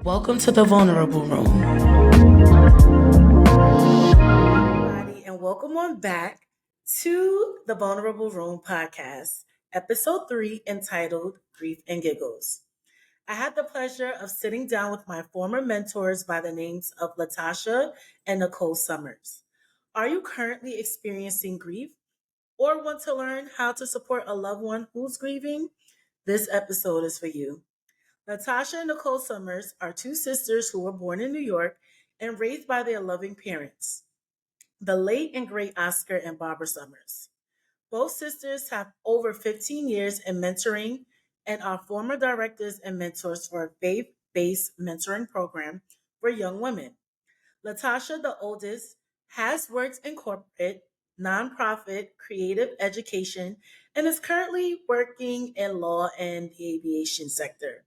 Welcome to the Vulnerable Room. Everybody, and welcome on back to the Vulnerable Room podcast, episode 3, entitled Grief and Giggles. I had the pleasure of sitting down with my former mentors by the names of Latasha and Nicole Summers. Are you currently experiencing grief or want to learn how to support a loved one who's grieving? This episode is for you. Latasha and Nicole Summers are two sisters who were born in New York and raised by their loving parents, the late and great Oscar and Barbara Summers. Both sisters have over 15 years in mentoring and are former directors and mentors for a faith based mentoring program for young women. Latasha, the oldest, has worked in corporate, nonprofit, creative education, and is currently working in law and the aviation sector.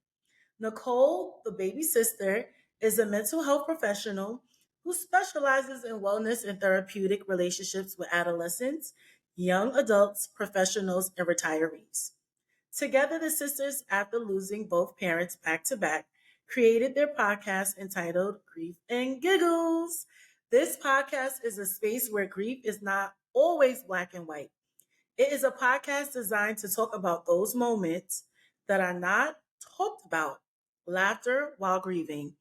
Nicole, the baby sister, is a mental health professional who specializes in wellness and therapeutic relationships with adolescents, young adults, professionals, and retirees. Together, the sisters, after losing both parents back to back, created their podcast entitled Grief and Giggles. This podcast is a space where grief is not always black and white. It is a podcast designed to talk about those moments that are not talked about. Laughter while grieving.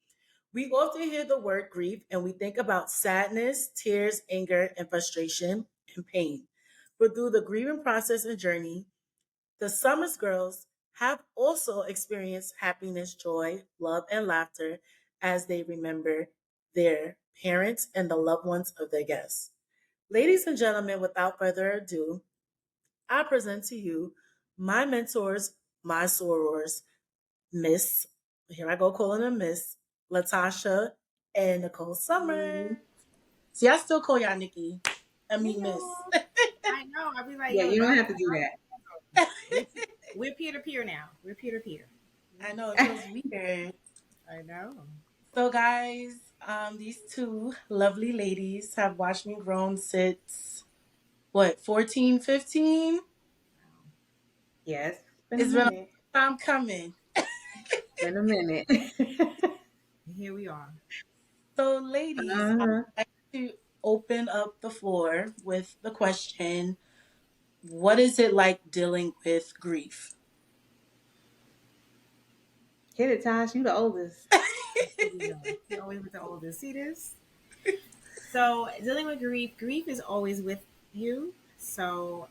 We often hear the word grief and we think about sadness, tears, anger, and frustration and pain. But through the grieving process and journey, the Summers girls have also experienced happiness, joy, love, and laughter as they remember their parents and the loved ones of their guests. Ladies and gentlemen, without further ado, I present to you my mentors, my sorors, Miss, here I go calling her Miss, Latasha and Nicole Summer. See, I still call y'all Nikki. I mean, Miss. I know. I'll be like, yeah, yo, you don't have to do that. We're peer to peer now. We're peer to peer. I know, it feels weird. I know. So, guys, these two lovely ladies have watched me grown since, what, 14, 15? Yes, It's been a long time coming. been a minute. Here we are. So, ladies, I'd Uh-huh. like to open up the floor with the question, what is it like dealing with grief? Hit it, Tosh. You the oldest. He always with the oldest. See this? So dealing with grief is always with you. So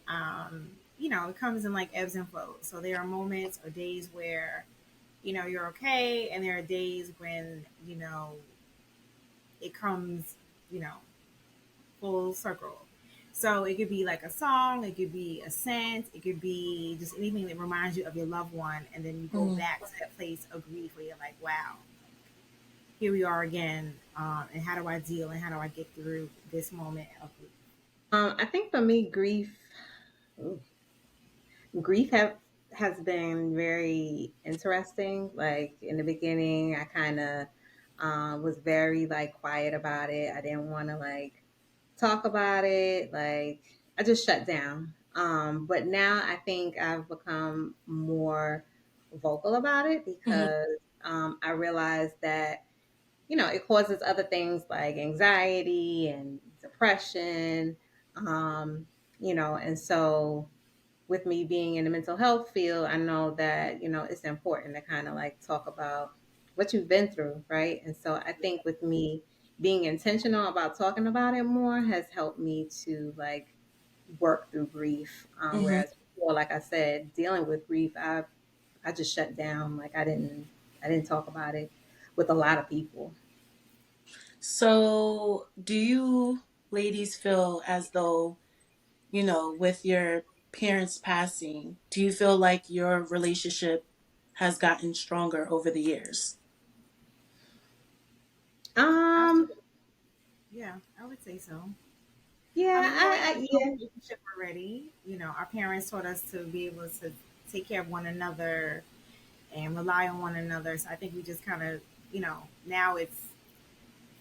it comes in like ebbs and flows. So there are moments or days where, you're okay, and there are days when, it comes, you know, full circle. So it could be like a song, it could be a scent, it could be just anything that reminds you of your loved one, and then you go Mm. back to that place of grief where you're like, wow, here we are again, and how do I deal and how do I get through this moment of grief? I think for me, grief has been very interesting. Like in the beginning, I kind of was very like quiet about it. I didn't want to like talk about it. Like I just shut down. But now I think I've become more vocal about it Mhm. because I realize that it causes other things like anxiety and depression. Um, and so with me being in the mental health field, I know that, it's important to kind of like talk about what you've been through, right? And so I think with me being intentional about talking about it more has helped me to like work through grief. Mhm. Whereas before, like I said, dealing with grief, I just shut down. Like I didn't talk about it with a lot of people. So, do you ladies feel as though, with your parents passing, do you feel like your relationship has gotten stronger over the years? Um, Absolutely. Yeah, I would say so. I yeah, mean, we already had a strong yeah. relationship already. Our parents taught us to be able to take care of one another and rely on one another. So I think we just kind of, now it's,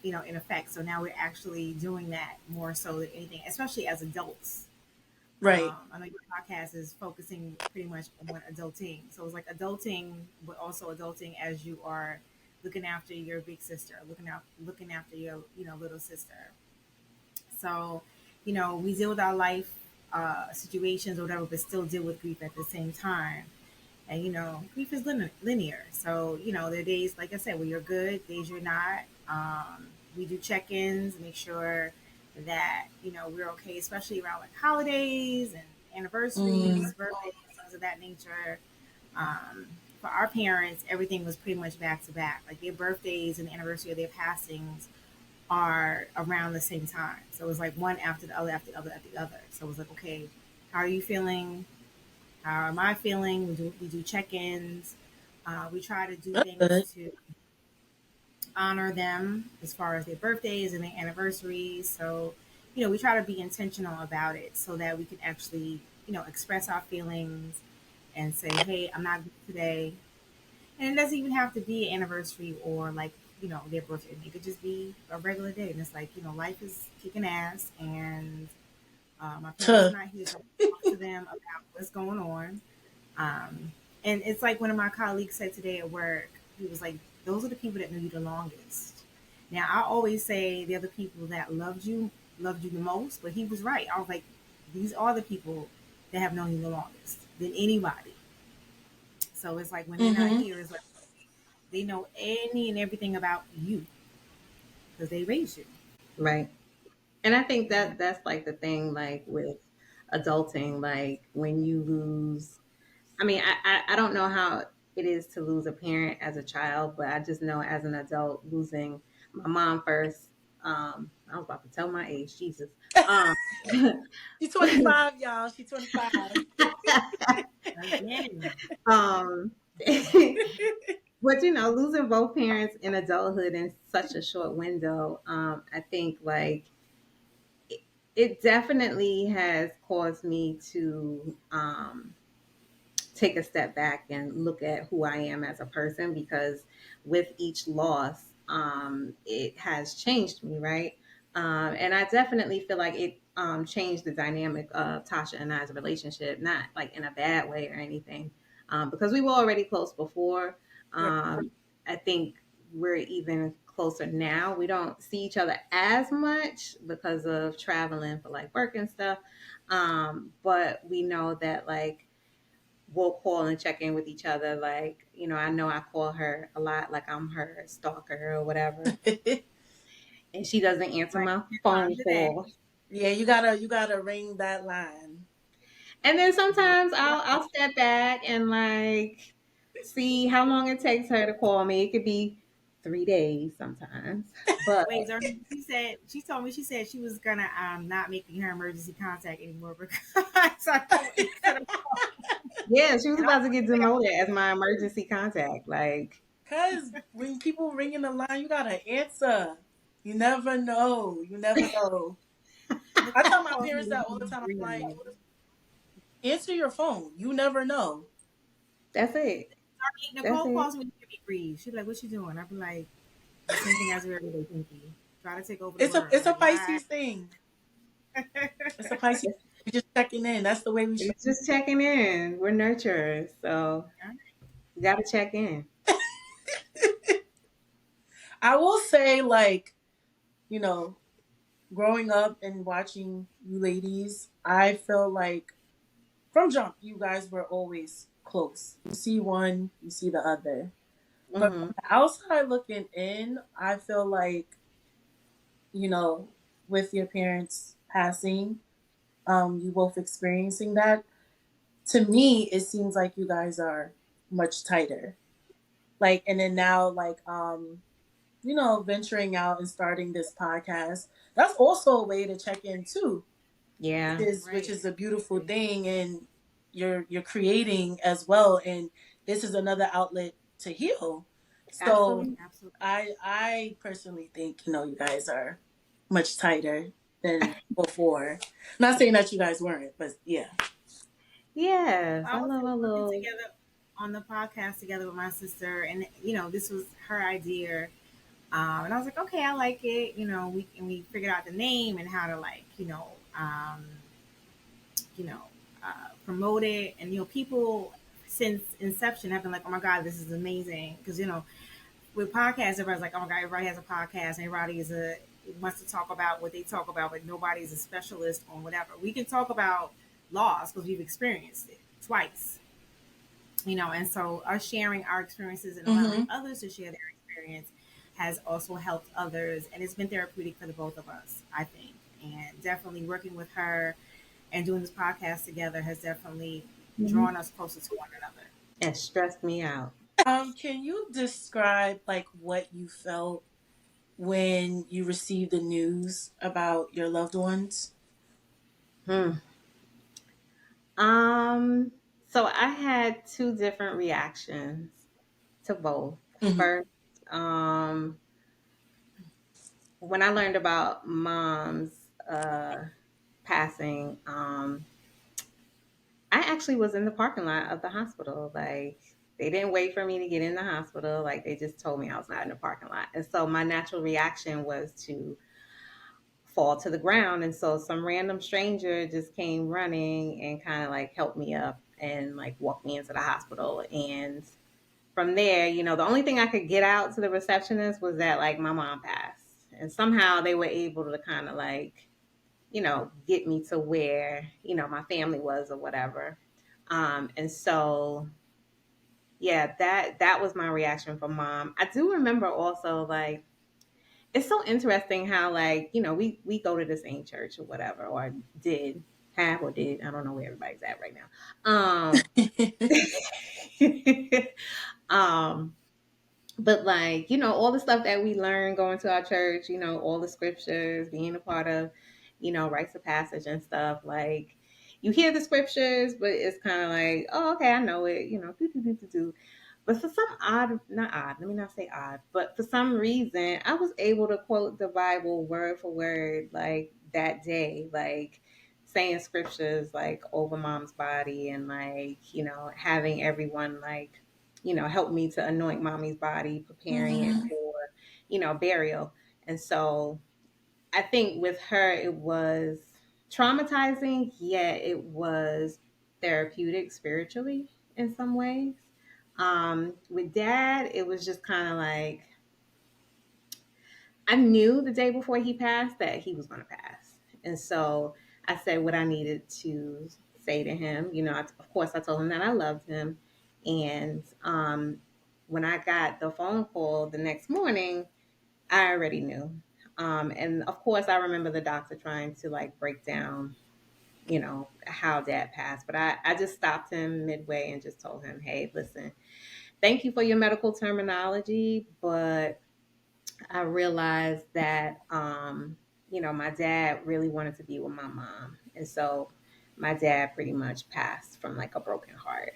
in effect. So now we're actually doing that more so than anything, especially as adults. Right. I know your podcast is focusing pretty much on adulting. So it's like adulting, but also adulting as you are looking after your big sister, looking after your little sister. So, we deal with our life situations or whatever, but still deal with grief at the same time. And grief is linear. So there are days, like I said, where you're good, days you're not. We do check-ins, make sure that we're okay, especially around like holidays and Mm-hmm. anniversaries, birthdays, things of that nature. Um, for our parents, everything was pretty much back to back. Like their birthdays and the anniversary of their passings are around the same time. So it was like one after the other, after the other, after the other. So it was like, okay, how are you feeling? How am I feeling? We do check-ins. We try to do That's things good. to honor them as far as their birthdays and their anniversaries. So, we try to be intentional about it so that we can actually, express our feelings and say, hey, I'm not good today. And it doesn't even have to be an anniversary or like, their birthday. It could just be a regular day. And it's like, life is kicking ass and my parents are Tuh. not here. So I talk to them about what's going on. Um, and it's like one of my colleagues said today at work, he was like, those are the people that knew you the longest. Now, I always say the other people that loved you the most, but he was right. I was like, these are the people that have known you the longest than anybody. So it's like when they're not Mm-hmm. here, it's like they know any and everything about you because they raised you. Right. And I think Yeah. that that's like the thing, like with adulting, like when you lose, I mean, I don't know how it is to lose a parent as a child, but I just know as an adult, losing my mom first. I was about to tell my age, Jesus. Um, She's 25, y'all. She's 25. Again. um, but losing both parents in adulthood in such a short window, I think like it definitely has caused me to take a step back and look at who I am as a person, because with each loss, it has changed me, right? And I definitely feel like it changed the dynamic of Tasha and I's relationship, not like in a bad way or anything, because we were already close before. Right. I think we're even closer now. We don't see each other as much because of traveling for like work and stuff. But we know that like we'll call and check in with each other. Like, I know I call her a lot, like I'm her stalker or whatever. And she doesn't answer Like my your time phone today. call. Yeah, you gotta ring that line. And then sometimes I'll step back and like see how long it takes her to call me. It could be 3 days sometimes. But Wait, Zerna, she told me she said she was gonna not making her emergency contact anymore because I don't answer the phone. yeah, she was And I about to was get like, demoted as my emergency contact. Like, Cause when people ring in the line, you gotta answer. You never know. You never know. I Nicole tell my calls me parents when that all the she's time. I'm like, breathe. answer your phone. You never know. that's it. That's Nicole it. calls me when she breathe. She's like, "What you doing?" I be like, "The same thing as every day, Pinky. Try to take over the It's world. a Like, why?" Pisces thing. It's a Pisces. We just checking in. That's the way we should. It's just checking in. We're nurturers, so you got to check in. I will say, like, you know, growing up and watching you ladies, I feel like from jump, you guys were always close. You see one, you see the other. But Hmm. from the outside looking in, I feel like, you know, with your parents passing, you both experiencing that. To me, it seems like you guys are much tighter. Like, and then now, like, venturing out and starting this podcast, that's also a way to check in too, Yeah. which Right. is a beautiful thing, and you're creating as well, and this is another outlet to heal. So Absolutely. Absolutely. I personally think you guys are much tighter than before. Not saying that you guys weren't, but yeah. Yes, I I was love a working little. together on the podcast together with my sister, and this was her idea. And I was like, okay, I like it. We figured out the name and how to like, you know, promote it. And people since inception have been like, oh my god, this is amazing because with podcasts, everybody's like, oh my god, everybody has a podcast, and everybody wants to talk about what they talk about, but nobody's a specialist on whatever. We can talk about loss because we've experienced it twice, and so us sharing our experiences and allowing Mm-hmm. others to share their experience has also helped others, and it's been therapeutic for the both of us, I think. And definitely working with her and doing this podcast together has definitely Mhm. drawn us closer to one another. It stressed me out. Can you describe like what you felt when you received the news about your loved ones? Hmm. Um, so I had two different reactions to both. Mm-hmm. First, um, when I learned about mom's uh, passing, I actually was in the parking lot of the hospital. Like, they didn't wait for me to get in the hospital. Like, they just told me I was not in the parking lot. And so my natural reaction was to fall to the ground. And so some random stranger just came running and kind of like helped me up and like walked me into the hospital. And from there, the only thing I could get out to the receptionist was that like my mom passed. And somehow they were able to kind of like, get me to where, my family was or whatever. And so yeah, that was my reaction from mom. I do remember also like it's so interesting how like we go to the same church or whatever, or did have or did, I don't know where everybody's at right now. Um but like all the stuff that we learn going to our church, all the scriptures, being a part of rites of passage and stuff, like you hear the scriptures but it's kind of like, oh, okay, I know it, do, do, do, do, do. But for some not odd, let me not say odd, but for some reason, I was able to quote the Bible word for word, like that day, like saying scriptures like over mom's body and like, having everyone like, help me to anoint mommy's body, preparing it Mm-hmm. for, burial. And so I think with her, it was traumatizing, yet it was therapeutic spiritually in some ways. With dad, it was just kind of like I knew the day before he passed that he was going to pass. And so I said what I needed to say to him. Of course, I told him that I loved him. And when I got the phone call the next morning, I already knew. And of course, I remember the doctor trying to like break down, how dad passed. But I just stopped him midway and just told him, hey, listen, thank you for your medical terminology, but I realized that, my dad really wanted to be with my mom. And so my dad pretty much passed from like a broken heart.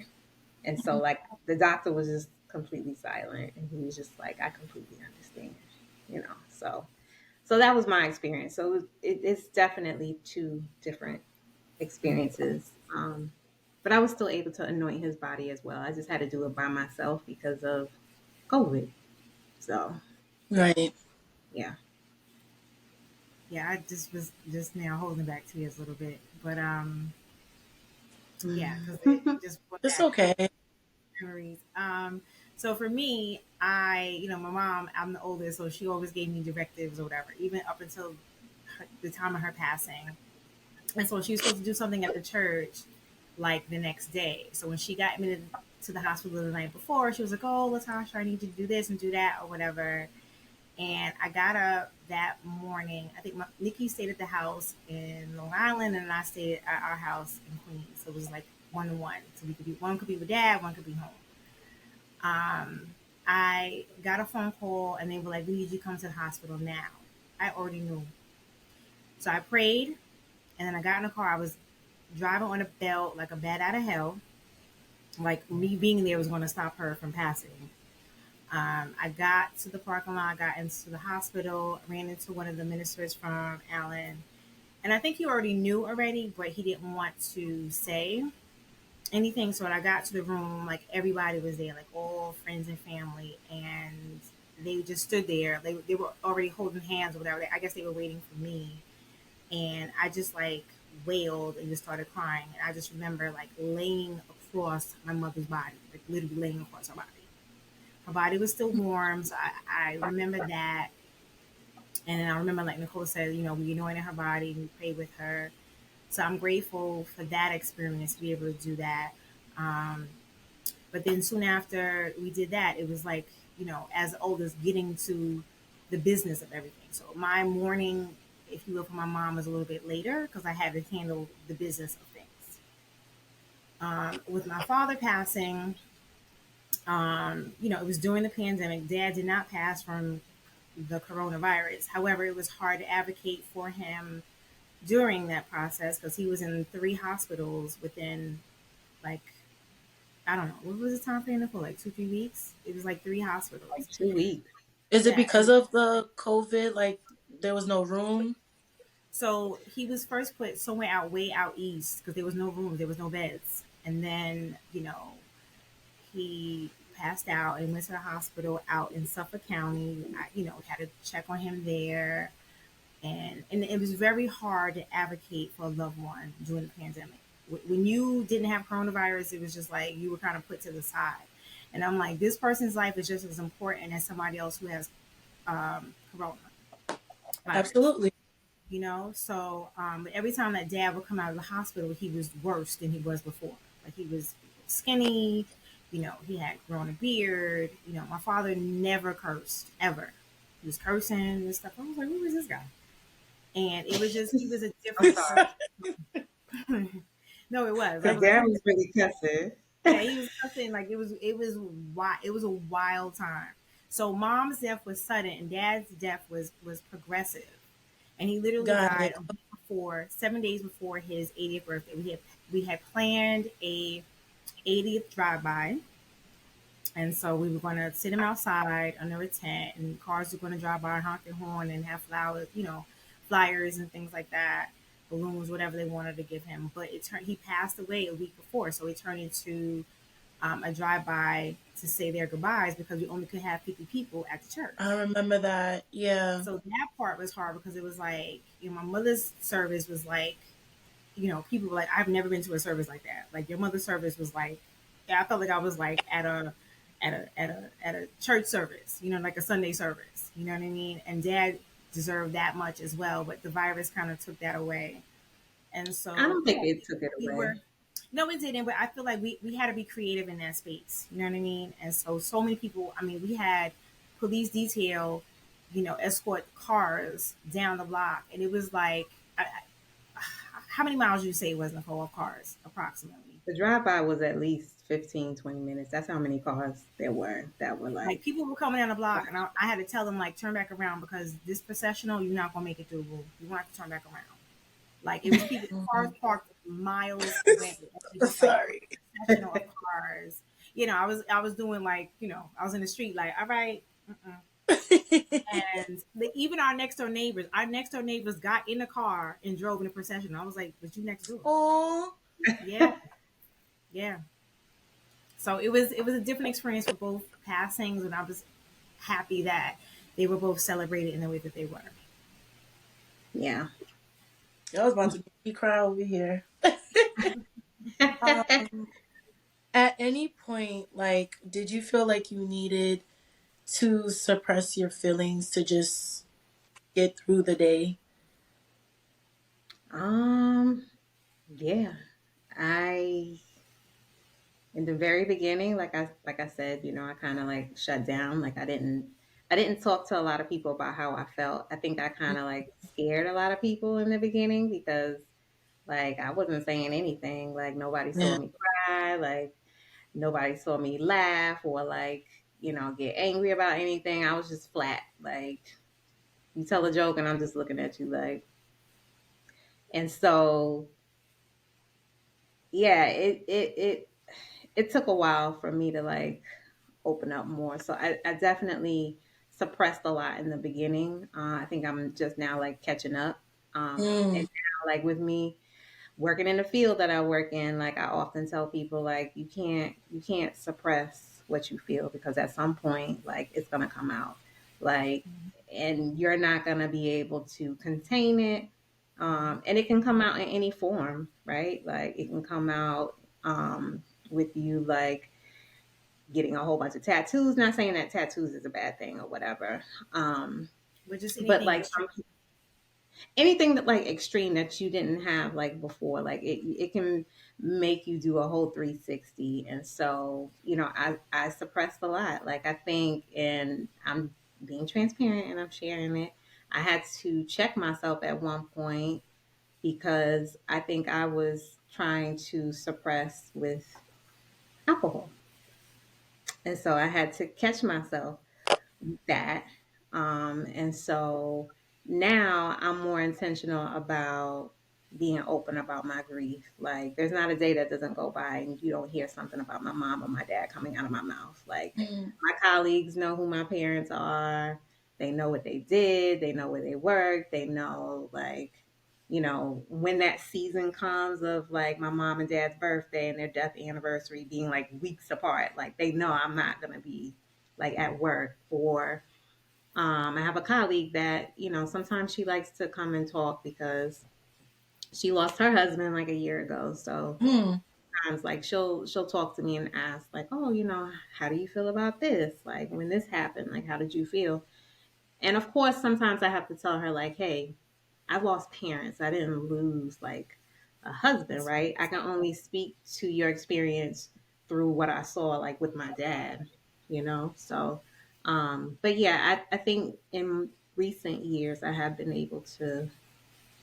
And so, like, the doctor was just completely silent. And he was just like, I completely understand, So that was my experience. So it's definitely two different experiences. But I was still able to anoint his body as well. I just had to do it by myself because of COVID. So, Right. yeah. Yeah, I just was just now holding back tears a little bit, but yeah, because it just brought It's back okay. memories. So for me, my mom, I'm the oldest, so she always gave me directives or whatever, even up until the time of her passing. And so she was supposed to do something at the church, like the next day. So when she got me to the hospital the night before, she was like, "Oh, Latasha, I need you to do this and do that or whatever." And I got up that morning. I think Nikki stayed at the house in Long Island, and I stayed at our house in Queens. So it was like 1-1. So we could be one could be with dad, one could be home. I got a phone call, and they were like, "We need you to come to the hospital now." I already knew, so I prayed, and then I got in the car. I was driving on a belt like a bat out of hell. Like me being there was going to stop her from passing. I got to the parking lot, got into the hospital, ran into one of the ministers from Allen. And I think he already knew already, but he didn't want to say anything. So when I got to the room, like everybody was there, like all friends and family. And they just stood there. They were already holding hands or whatever. I guess they were waiting for me. And I just like wailed and just started crying. And I just remember like laying across my mother's body, like literally laying across her body. Her body was still warm, so I remember that. And I remember, like Nicole said, we anointed her body, we prayed with her. So I'm grateful for that experience to be able to do that. Um, but then soon after we did that, it was like, as old as getting to the business of everything. So my morning, if you will, for my mom was a little bit later because I had to handle the business of things. With my father passing, it was during the pandemic. Dad did not pass from the coronavirus. However, it was hard to advocate for him during that process because he was in 3 hospitals within, like, I don't know, what was the time frame for? Like 2, 3 weeks. It was like 3 hospitals. Like 2 weeks. Is it Yeah, because of the COVID? Like there was no room? so he was first put somewhere out way out east because there was no room, there was no beds, and then he passed out and went to the hospital out in Suffolk County. Had to check on him there, and it was very hard to advocate for a loved one during the pandemic. When you didn't have coronavirus, it was just like you were kind of put to the side. And I'm like, this person's life is just as important as somebody else who has coronavirus. Absolutely. So but every time that dad would come out of the hospital, he was worse than he was before. Like he was skinny, he had grown a beard. My father never cursed ever. He was cursing and stuff. I was like, who is this guy? And it was just, he was a I'm different sorry. person. No, it was. I Because was like, Darren who? was really cussing. Yeah, he was cussing. Like it was a wild time. So mom's death was sudden, and dad's death was progressive, and he literally Got died it. a week before, 7 days before his 80th birthday. We had planned a 80th drive by, and so we were going to sit him outside under a tent, and cars were going to drive by, honk their horn, and have flowers, flyers and things like that, balloons, whatever they wanted to give him. But he passed away a week before, so it turned into a drive by to say their goodbyes because we only could have 50 people at the I church. remember that. Yeah. So that part was hard because it was like, my mother's service was like, people were like, I've never been to a service like that. Like your mother's service was like, yeah, I felt like I was like at a church service, like a Sunday service. You know what I mean? And dad deserved that much as well, but the virus kind of took that away. And I so, don't think it took it we away. were, no, it didn't, but I feel like we had to be creative in that space. You know what I mean? And so many people, I mean, we had police detail, escort cars down the block. And it was like, how many miles you say it was, Nicole, of cars, approximately? The drive-by was at least 15, 20 minutes. That's how many cars there were that were Like like, people were coming down the block, and I had to tell them like turn back around because this processional, you're not gonna make it through. You want to turn back around. Like it was people, cars Mhm. parked miles away. It was just like Sorry. processional of cars. I was doing like I was in the street like all right. Mm-mm. And even our next door neighbors got in the car and drove in the procession. I was like, "But you next door?" Oh, Yeah, yeah. So it was a different experience for both passings, and I was happy that they were both celebrated in the way that they were. yeah. I was about to make me cry over here. Um, at any point, like, did you feel like you needed to suppress your feelings to just get through the day? um, yeah. I in the very beginning, like I said, I kind of like shut down. Like I didn't talk to a lot of people about how I felt. I think I kind of like scared a lot of people in the beginning because like I wasn't saying anything. Like nobody saw Yeah. me cry. Like nobody saw me laugh or like get angry about anything. I was just flat. Like you tell a joke and I'm just looking at you like. And so yeah, it took a while for me to like open up more. So I definitely suppressed a lot in the beginning. I think I'm just now like catching up. And Mm, now, like with me working in the field that I work in, like I often tell people, like you can't suppress what you feel because at some point, like it's gonna come out, like, and you're not gonna be able to contain it. And it can come out in any form, right? Like it can come out with you like getting a whole bunch of tattoos. Not saying that tattoos is a bad thing or whatever. But just But anything like extreme. anything that like extreme that you didn't have like before, like it can make you do a whole 360. And so, I suppressed a lot. Like I think, and I'm being transparent and I'm sharing it. I had to check myself at one point because I think I was trying to suppress with alcohol. And so I had to catch myself that. And so now I'm more intentional about being open about my grief. Like, there's not a day that doesn't go by and you don't hear something about my mom or my dad coming out of my mouth. Like, Mm. my colleagues know who my parents are. They know what they did. They know where they work. They know, like, when that season comes of like my mom and dad's birthday and their death anniversary being like weeks apart, like they know I'm not going to be like at work. Or I have a colleague that, sometimes she likes to come and talk because she lost her husband like a year ago. So Mm. sometimes like she'll talk to me and ask like, oh, how do you feel about this? Like when this happened, like how did you feel? And of course, sometimes I have to tell her like, hey, I lost parents. I didn't lose like a husband, right? I can only speak to your experience through what I saw like with my dad, So, but yeah, I think in recent years I have been able to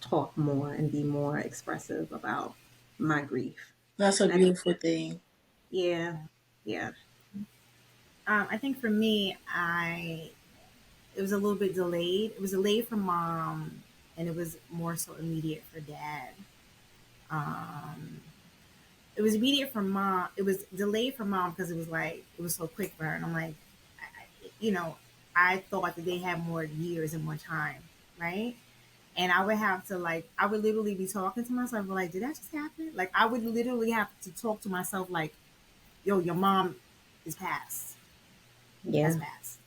talk more and be more expressive about my grief. That's a And I think, beautiful thing. yeah, yeah. I think for me, it was a little bit delayed. It was delayed for mom, and it was more so immediate for dad. Um, it was immediate for mom. It was delayed for mom because it was so quick for her, and I'm like, you know, I thought that they had more years and more time, right? And I would have to I would literally be talking to myself, like, did that just happen? Like, I would literally have to talk to myself, like, yo, your mom is passed, has Yeah. passed.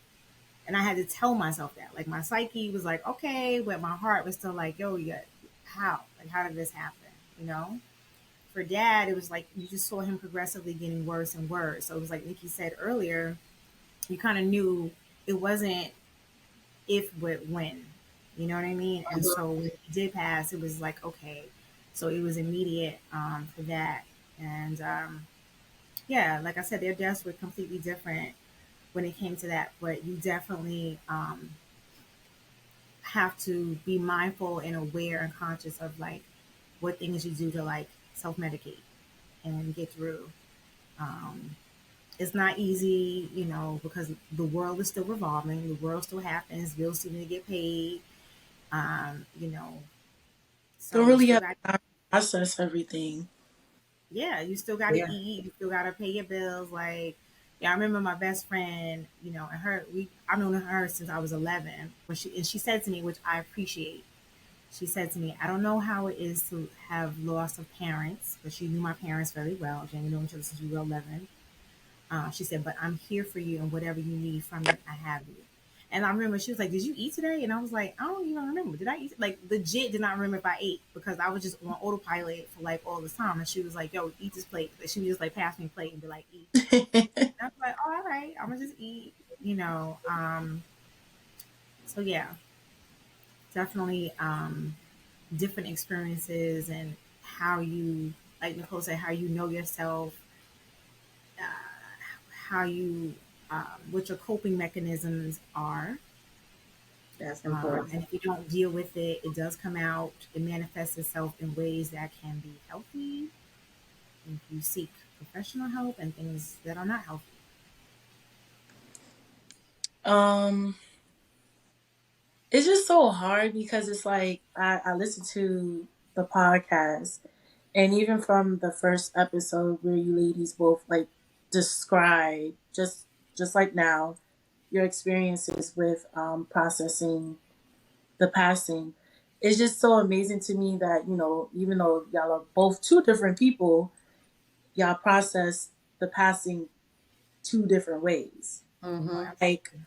And I had to tell myself that. Like, my psyche was like, okay, but my heart was still like, yo, yeah, how? Like, how did this happen? You know? For dad, it was like you just saw him progressively getting worse and worse. So it was like Nikki said earlier, you kind of knew it wasn't if, but when. You know what I mean? And so when he did pass, it was like, okay. So it was immediate for that. And yeah, like I said, their deaths were completely different when it came to that. But you definitely have to be mindful and aware and conscious of like what things you do to like self medicate and get through. Um, it's not easy, because the world is still revolving, the world still happens, bills still need to get paid, um, you know, so Don't you really still have got, time to process everything. yeah, you still got to Yeah. eat, you still got to pay your bills. Like, yeah, I remember my best friend, and I've known her since I was 11. And she said to me, which I appreciate. She said to me, I don't know how it is to have loss of parents, but she knew my parents very well. Jamie knew each other since we were 11. She said, but I'm here for you, and whatever you need from me, I have you. And I remember she was like, did you eat today? And I was like, I don't even remember. Did I eat? Like, legit did not remember if I ate because I was just on autopilot for like all this time. And she was like, yo, eat this plate. Like, she would just like pass me a plate and be like, eat. And I was like, oh, all right, I'm going to just eat, So, yeah, definitely different experiences and how you, like Nicole said, how you know yourself, uh, how you, what your coping mechanisms are. That's important. And if you don't deal with it, it does come out. It manifests itself in ways that can be healthy if you seek professional help and things that are not healthy. um, it's just so hard because it's like I listen to the podcast, and even from the first episode where you ladies both like describe just like now your experiences with processing the passing. It's just so amazing to me that, even though y'all are both two different people, y'all process the passing two different ways. Oh, Mm-hmm. Like absolutely.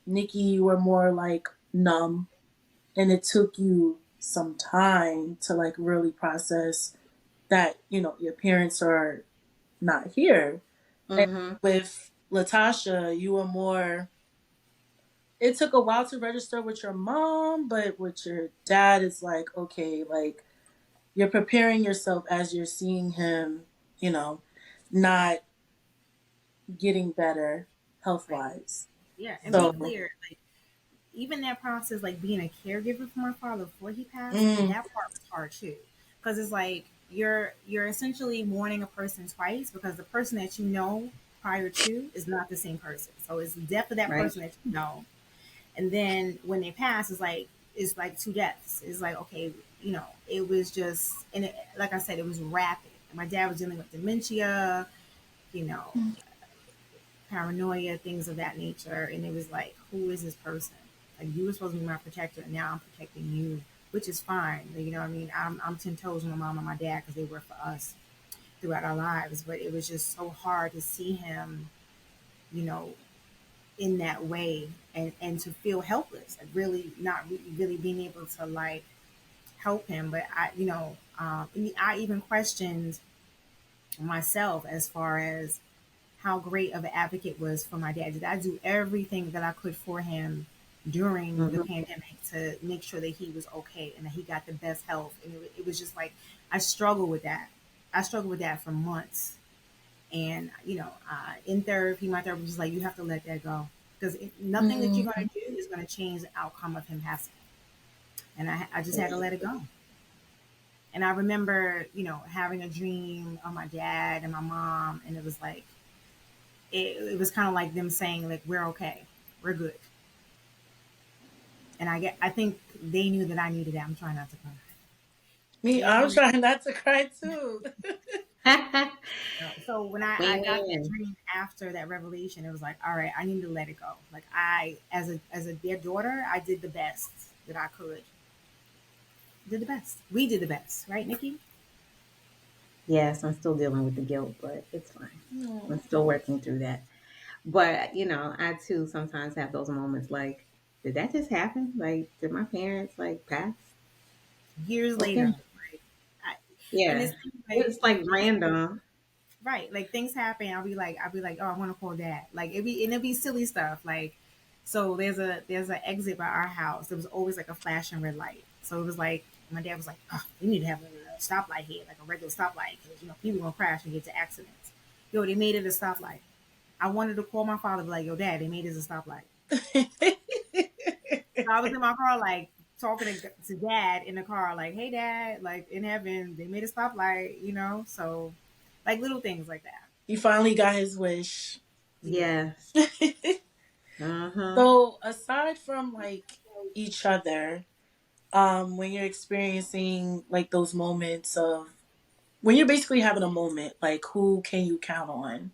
Nikki, you were more like numb, and it took you some time to like really process that, your parents are not here. And Mm-hmm. with Latasha, you were more. It took a while to register with your mom, but with your dad, it's like okay, like you're preparing yourself as you're seeing him, you know, not getting better health Right. wise. Yeah, and be So, clear, like even that process, like being a caregiver for my father before he passed, mm, that part was hard too, because it's like you're essentially mourning a person twice because the person that you know prior to is not the same person. So it's the death of that Right. person that you know, and then when they pass, it's like two deaths. It's like okay, it was just and like I said, it was rapid. My dad was dealing with dementia, you know, paranoia, things of that nature. And it was like, who is this person? Like you were supposed to be my protector, and now I'm protecting you, which is fine. You know what I mean? I'm 10 toes with my mom and my dad because they were for us throughout our lives. But it was just so hard to see him, you know, in that way, and to feel helpless, like really not really being able to like help him. But I even questioned myself as far as how great of an advocate was for my dad. Did I do everything that I could for him during the Hmm. pandemic to make sure that he was okay and that he got the best health? And it was just like I struggled with that. I struggled with that for months. And in therapy, my therapist was like, "You have to let that go because nothing that you're mm, going to do is going to change the outcome of him passing." And I just had to let it go. And I remember, having a dream of my dad and my mom, and it was like it was kind of like them saying like we're okay, we're good. And I think they knew that I needed that. I'm trying not to cry. me, They I'm knew. trying not to cry too. So when I got that Win-win. dream after that revelation, it was like, all right, I need to let it go. Like I, as a their daughter, I did the best that I could. Did the best. We did the best, right, Nikki? Yes, I'm still dealing with the guilt, but it's fine. I'm Mm. still working through that. But, I too sometimes have those moments like, did that just happen? Like, did my parents like pass? Years later, Okay. right? I, and Yeah. it's like It's like random. right, like things happen. I'll be like, oh, I want to call dad. Like it'd be silly stuff. Like, so there's an exit by our house. There was always like a flashing red light. So it was like my dad was like, oh, we need to have a stoplight here, like a regular stoplight, because people gonna crash and get to accidents. Yo, they made it a stoplight. I wanted to call my father, be like, yo, dad, they made it a stoplight. So I was in my car, like talking to dad in the car, like, hey, dad, like in heaven, they made a stoplight. So like little things like that. He finally got his wish. He did. Yes. Uh-huh. So aside from like each other, when you're experiencing like those moments of when you're basically having a moment, like who can you count on?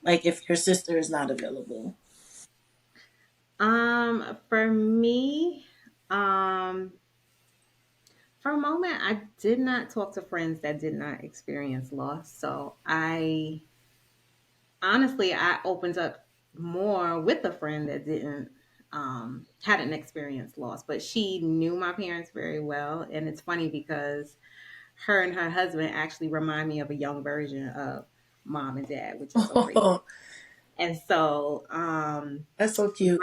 Like if your sister is not available. For me, for a moment, I did not talk to friends that did not experience loss. So I opened up more with a friend that didn't hadn't experienced loss, but she knew my parents very well. And it's funny because her and her husband actually remind me of a young version of mom and dad, which is so crazy. Oh, And so that's so cute.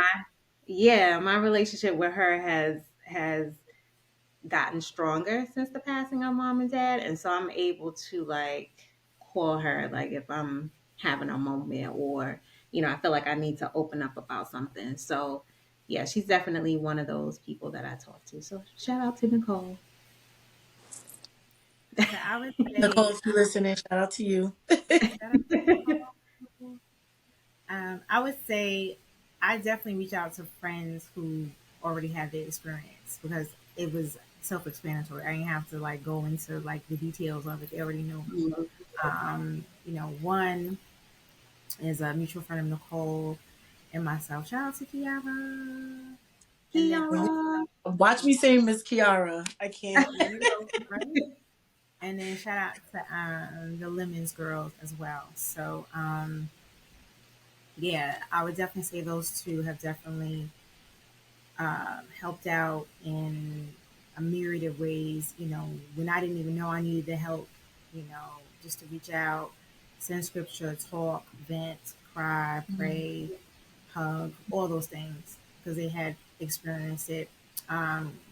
my relationship with her has gotten stronger since the passing of mom and dad. And so I'm able to like call her like if I'm having a moment or, I feel like I need to open up about something. So yeah, she's definitely one of those people that I talk to. So shout out to Nicole. So I would Nicole, say, if you listening, shout out to you. shout out to Nicole. I would say I definitely reach out to friends who already had the experience because it was self-explanatory. I didn't have to like go into like the details of it. They already knew. One is a mutual friend of Nicole and myself. Shout out to Kiara. And then Kiara. Watch me say Miss Kiara. I can't. there you go, right? And then shout out to the Lemons girls as well. So yeah, I would definitely say those two have definitely helped out in a myriad of ways. When I didn't even know I needed the help, just to reach out, send scripture, talk, vent, cry, Mhm. pray, hug, all those things because they had experienced it.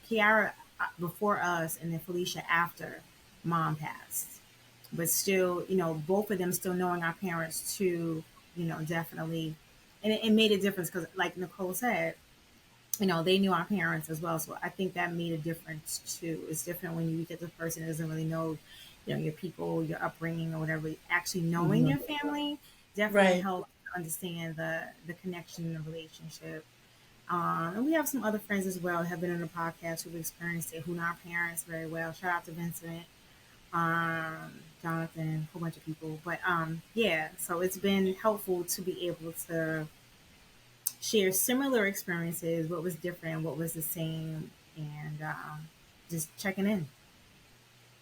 Kiara before us, and then Felicia after mom passed. But still, both of them still knowing our parents too, definitely, and it made a difference because, like Nicole said, they knew our parents as well. So I think that made a difference too. It's different when you get the person that doesn't really know, your people, your upbringing or whatever. Actually knowing Mhm. your family definitely Right. helps understand the connection and the relationship. And we have some other friends as well who have been on the podcast who've experienced it, who know our parents very well. Shout out to Vincent, Jonathan, a whole bunch of people. But yeah, so it's been helpful to be able to share similar experiences, what was different, what was the same, and just checking in.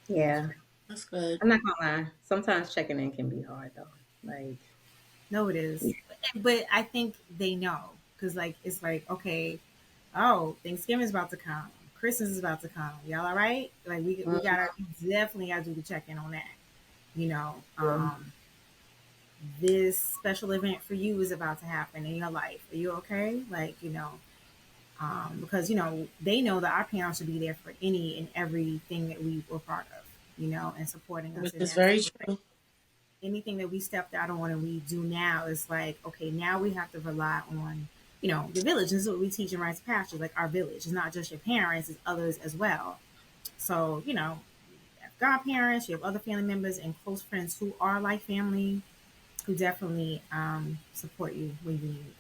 Yeah. That's good. I'm not gonna lie. Sometimes checking in can be hard though. Like, No, it is, but I think they know because like it's like okay, oh, Thanksgiving's about to come, Christmas is about to come. Y'all all right? Like we mm, gotta we definitely gotta do the check in on that. You know, yeah. this special event for you is about to happen in your life. Are you okay? Like because they know that our parents would be there for any and everything that we were part of, and supporting us Which in is that. very So true. anything that we stepped out on and we do now is like, okay, now we have to rely on, the village. This is what we teach in Rites of Passage, like our village. It's not just your parents, it's others as well. So, you have godparents, you have other family members and close friends who are like family, who definitely support you when you need.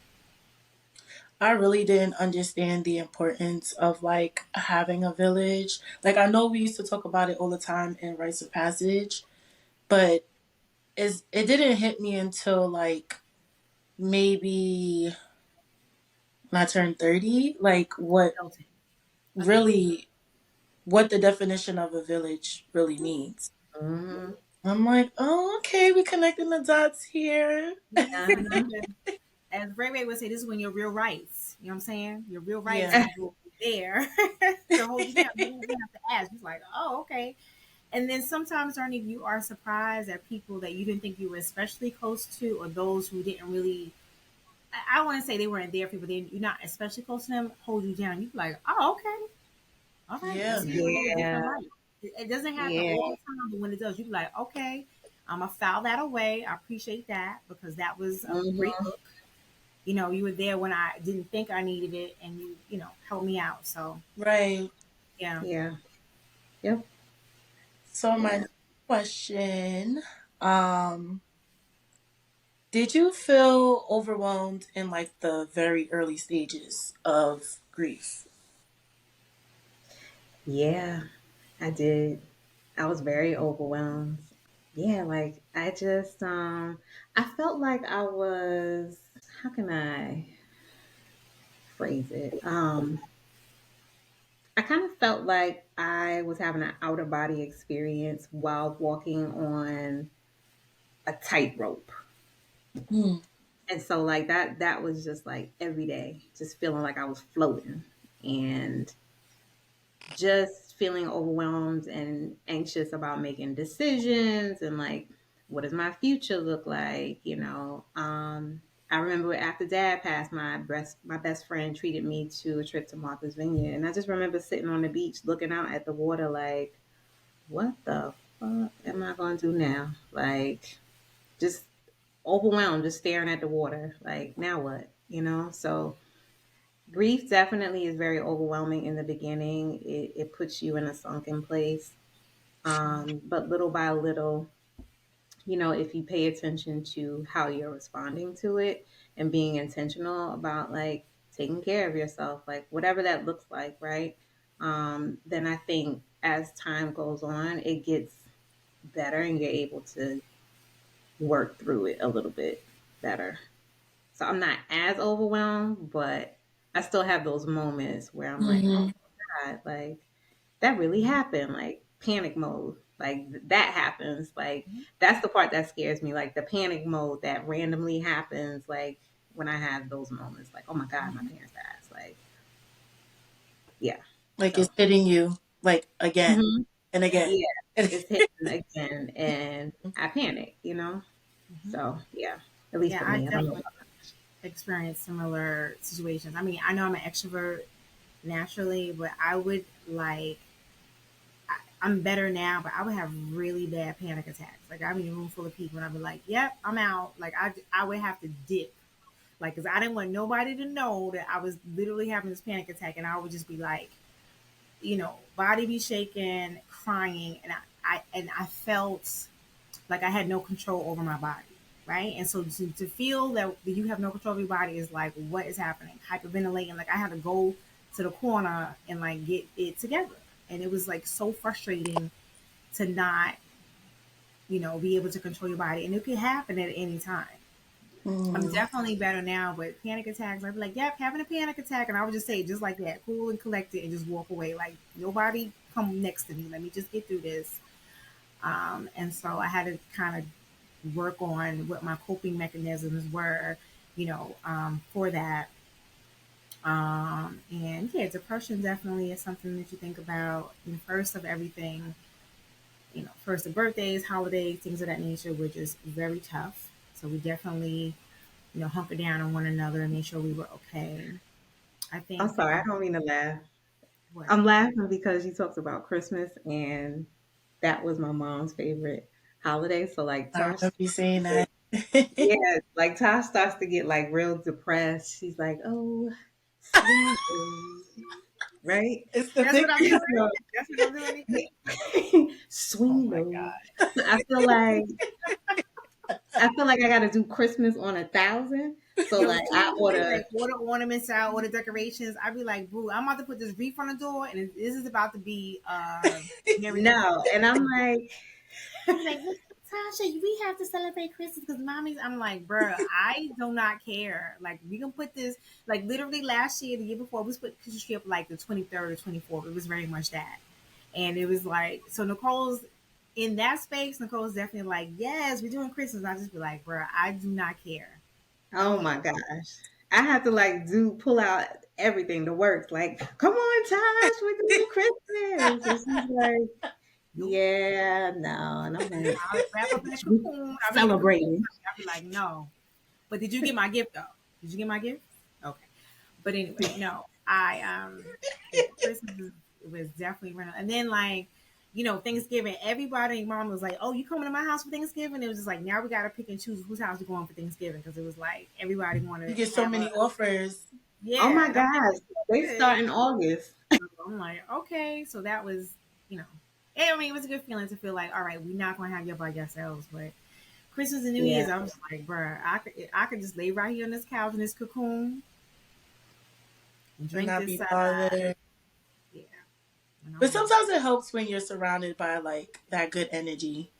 I really didn't understand the importance of like having a village. Like I know we used to talk about it all the time in rites of passage, but it didn't hit me until like maybe when I turned 30, like Elton. Okay. really what the definition of a village really means. Mhm. I'm like, oh, okay, we're connecting the dots here. Uh-huh. As Ray Ray would say, this is when your real rights, you know what I'm saying? Your real rights Yeah. people there to hold you down. You don't even have to ask. It's like, oh, okay. And then sometimes, Arnie, you are surprised at people that you didn't think you were especially close to, or those who didn't really. I want to say they weren't there for you, but you're not especially close to them. Hold you down. You're like, oh, okay, all right. I Yeah. see you in a different Yeah. light. It doesn't happen Yeah. all the time, but when it does, you're like, okay, I'm gonna file that away. I appreciate that because that was a great Mhm. look. You were there when I didn't think I needed it, and you helped me out. So Right. yeah, Yeah. Yep. So my Yeah. next question, um, did you feel overwhelmed in like the very early stages of grief? Yeah. I did. I was very overwhelmed. Yeah, like I felt like I was, how can I phrase it? I kind of felt like I was having an outer body experience while walking on a tightrope. Hmm. And so like that was just like every day, just feeling like I was floating and just feeling overwhelmed and anxious about making decisions and like what does my future look like, I remember after dad passed, my best friend treated me to a trip to Martha's Vineyard, and I just remember sitting on the beach looking out at the water like, what the fuck am I going to do now? Like, just overwhelmed, just staring at the water. Like, now what? So grief definitely is very overwhelming in the beginning. It puts you in a sunken place. But little by little, if you pay attention to how you're responding to it and being intentional about like taking care of yourself, like whatever that looks like, right? Then I think as time goes on, it gets better and you're able to work through it a little bit better. So I'm not as overwhelmed, but I still have those moments where I'm like, oh Hmm. my God, like that really happened. Like panic mode. Like that happens. Like that's the part that scares me. Like the panic mode that randomly happens. Like when I have those moments, like, oh my God, my parents passed. Like, yeah. Like So, it's hitting you like again mhm. and again. Yeah, it's hitting again and I panic, hmm So, yeah. At least Yeah, for I me. I don't know definitely about experienced similar situations. I mean, I know I'm an extrovert naturally, but I would like I'm better now, but I would have really bad panic attacks. Like I'm in a room full of people, and I'd be like, "Yep, I'm out." Like I would have to dip, like, because I didn't want nobody to know that I was literally having this panic attack, and I would just be like, body be shaking, crying, and I felt like I had no control over my body, right? And so to feel that you have no control of your body is like, what is happening? Hyperventilating. Like I had to go to the corner and like get it together, and it was like so frustrating to not, be able to control your body, and it could happen at any time. I'm Mm. definitely better now, but panic attacks, I'd be like, yep, having a panic attack. And I would just say it just like that, cool and collected, and just walk away. Like, nobody come next to me. Let me just get through this. And so I had to kind of work on what my coping mechanisms were, for that. And yeah, depression definitely is something that you think about. And first of everything, first of birthdays, holidays, things of that nature, which is very tough. So we definitely, hunker down on one another and make sure we were okay. I I'm think, sorry, I don't mean to laugh. what? I'm laughing because you talked about Christmas and that was my mom's favorite holiday. So like I Tosh, remember you saying that. yeah, like Tosh starts to get like real depressed. She's like, "Oh, sweet, right?" It's the That's what I'm victory. doing. So, That's what I'm doing. Oh sweet, my God. so I feel like I got to do Christmas on 1,000. So Yo, like as soon I as you get order. like order ornaments out, order decorations, I'd be like, boo, I'm about to put this wreath on the door, and this is about to be Merry Christmas. No, and I'm like, I'd be like, look, Tasha, we have to celebrate Christmas because mommy's. I'm like, bruh, I do not care. Like, we can put this, like, literally last year, the year before, we put Christmas tree up like the 23rd or 24th. It was very much that. And it was like, so Nicole's in that space. Nicole's definitely like, yes, we're doing Christmas. I just be like, bruh, I do not care. oh my gosh. I have to like pull out everything, the works. Like, come on, Tosh, we're doing Christmas. And she's like, Nope. yeah, no. And I'm like, I'll wrap up in a we cocoon. I'll be in a cocoon. celebrating. I'll be like, no. But did you get my gift though? Did you get my gift? Okay. But anyway, no. Yeah, Christmas was definitely running. And then like, Thanksgiving, everybody, mom was like, "Oh, you coming to my house for Thanksgiving?" It was just like now we gotta pick and choose whose house we're going for Thanksgiving because it was like everybody You wanted get to so have a many offers. Oh yeah. my And I'm gosh. They like, start in August. I'm like, okay, so that was, I mean, it was a good feeling to feel like, all right, we're not gonna have you by yourselves, but Christmas and New Yeah. Year's, I was like, bruh, I could just lay right here on this couch in this cocoon and And drink not this. be bothered. Yeah, and But I'm like, sometimes it helps when you're surrounded by like that good energy.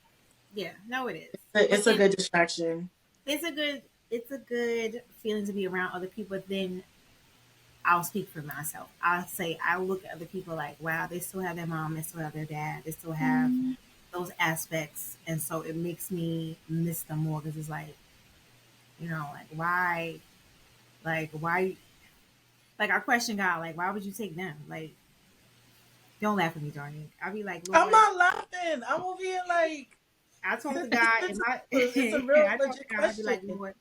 yeah, no, it is. But It's a then good distraction. it's a good feeling to be around other people. But then I'll speak for myself. I'll say I look at other people like, wow, they still have their mom, they still have their dad, they still have those aspects, and so it makes me miss them more because it's like why, like I question God, like why would you take them? Like don't laugh at me, Johnny. I'll be like, I'm Lord, not laughing. I'm over here like I talk to it's, God and it's, my it's a real I talk to legit God, I'd be question. like, Lord,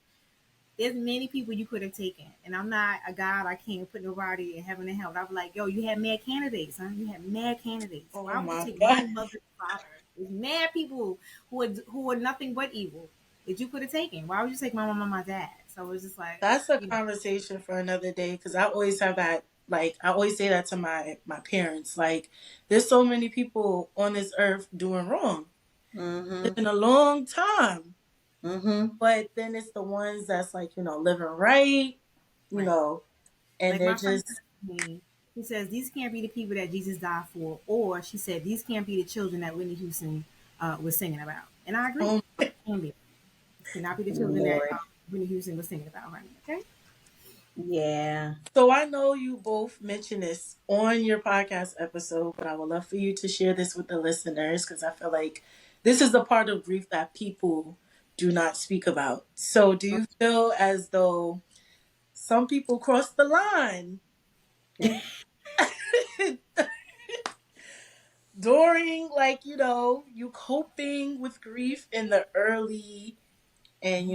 there's many people you could have taken. And I'm not a God, I can't put nobody in heaven and hell. I'm like, yo, you had mad candidates, huh? You had mad candidates. Oh Why would you my take god. my mother's father? There's mad people who are nothing but evil that you could have taken. Why would you take my mom and my dad? So it's just like, That's a you know, conversation for another day because I always have that like I always say that to my parents. Like there's so many people on this earth doing wrong. Mm-hmm. Living a long time. Mm-hmm. But then it's the ones that's like, living right, you right. know, and Like they're my friend just said to me, he says, these can't be the people that Jesus died for. Or she said, these can't be the children that Whitney Houston was singing about. And I agree. oh Can be. Cannot be the children that Lord. Whitney Houston was singing about, honey. Okay. Yeah. so I know you both mentioned this on your podcast episode, but I would love for you to share this with the listeners because I feel like this is the part of grief that people do not speak about. So, do you feel as though some people cross the line during, like, you coping with grief in the early and,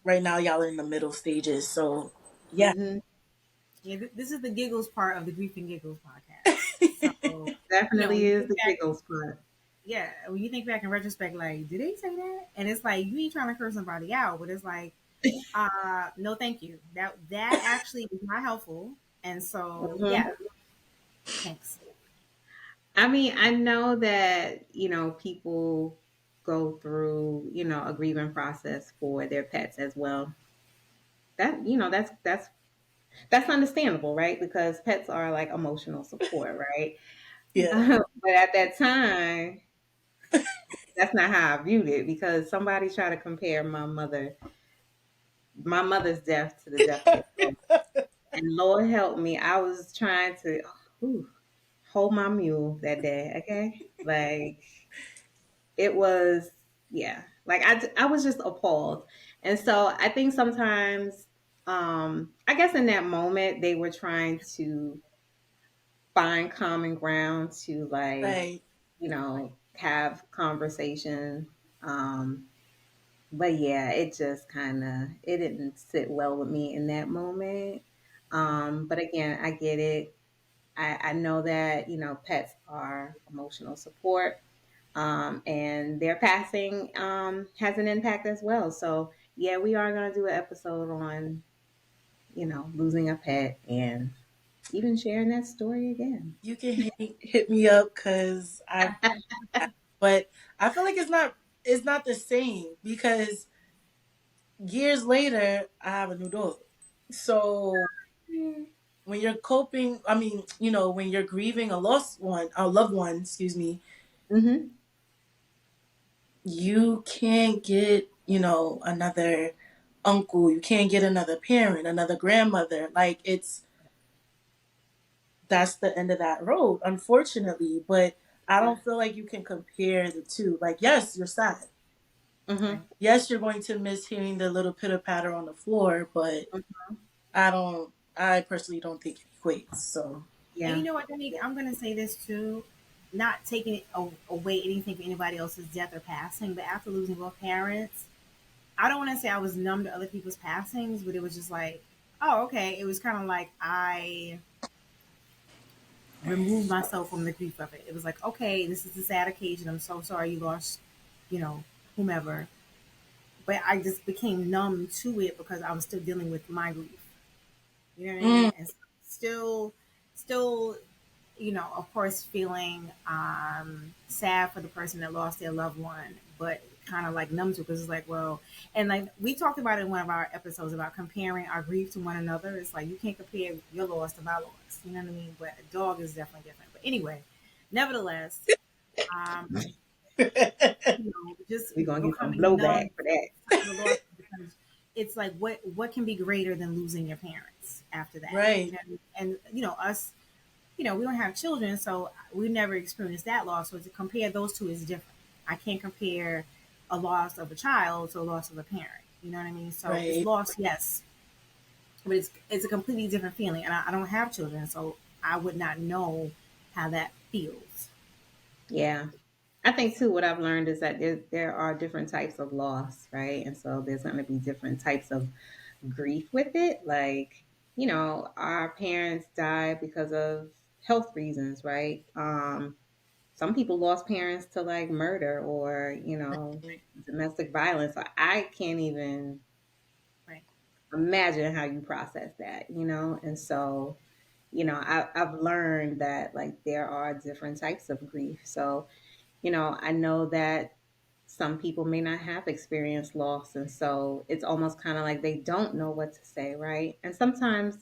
right now y'all are in the middle stages. So yeah. Mm-hmm. Yeah, this is the giggles part of the Grief and Giggles podcast. So, when Definitely you is think the back, giggles part. yeah, when you think back in retrospect, like, did they say that? And it's like you ain't trying to curse somebody out, but it's like, no, thank you. That actually is not helpful. And so, Mm-hmm. yeah, thanks. I mean, I know that, people go through, a grieving process for their pets as well. That, that's understandable, right? Because pets are like emotional support, right? Yeah. But at that time, that's not how I viewed it because somebody tried to compare my mother's death to the death of their pet. And Lord help me, I was trying to whew, hold my mule that day, okay? Like it was, yeah. Like I was just appalled. And so I think sometimes, I guess in that moment, they were trying to find common ground to like, Right. have conversation. But yeah, it just kind of it didn't sit well with me in that moment. But again, I get it. I know that pets are emotional support, and their passing has an impact as well. So yeah, we are going to do an episode on losing a pet and even sharing that story again. You can hit me up because but I feel like it's not the same because years later I have a new dog. So when you're coping, I mean, when you're grieving a loved one, excuse me, Mm-hmm. you can't get, another uncle, you can't get another parent, another grandmother. Like that's the end of that road, unfortunately. But I don't feel like you can compare the two. Like, yes, you're sad. Mm-hmm. Right. Yes, you're going to miss hearing the little pitter patter on the floor, but I personally don't think it equates. So, And Yeah. you know what, Danique? I'm going to say this too, not taking away anything from anybody else's death or passing, but after losing both parents, I don't want to say I was numb to other people's passings, but it was just like, oh, okay. It was kind of like I removed myself from the grief of it. It was like, okay, this is a sad occasion. I'm so sorry you lost, you know, whomever. But I just became numb to it because I was still dealing with my grief. You know what I mm, mean? And still, of course, feeling sad for the person that lost their loved one, but kind of like numb to it because it's like, well, and like we talked about in one of our episodes about comparing our grief to one another. It's like you can't compare your loss to my loss. You know what I mean? But a dog is definitely different. But anyway, nevertheless, um, just We're gonna get some becoming blowback numb for that. to the loss because it's like what can be greater than losing your parents after that? You right, know, and us, we don't have children, so we never experienced that loss. So to compare those two is different. I can't compare a loss of a child to a loss of a parent. You know what I mean? So it's right. loss, yes, but it's a completely different feeling. And I don't have children, so I would not know how that feels. Yeah. I think too, what I've learned is that there are different types of loss, right? And so there's going to be different types of grief with it. Like, our parents died because of health reasons, right? Some people lost parents to like murder or, domestic violence. So I can't even Right, imagine how you process that, And so, I've learned that like there are different types of grief. So, I know that some people may not have experienced loss. And so it's almost kind of like they don't know what to say, right? And sometimes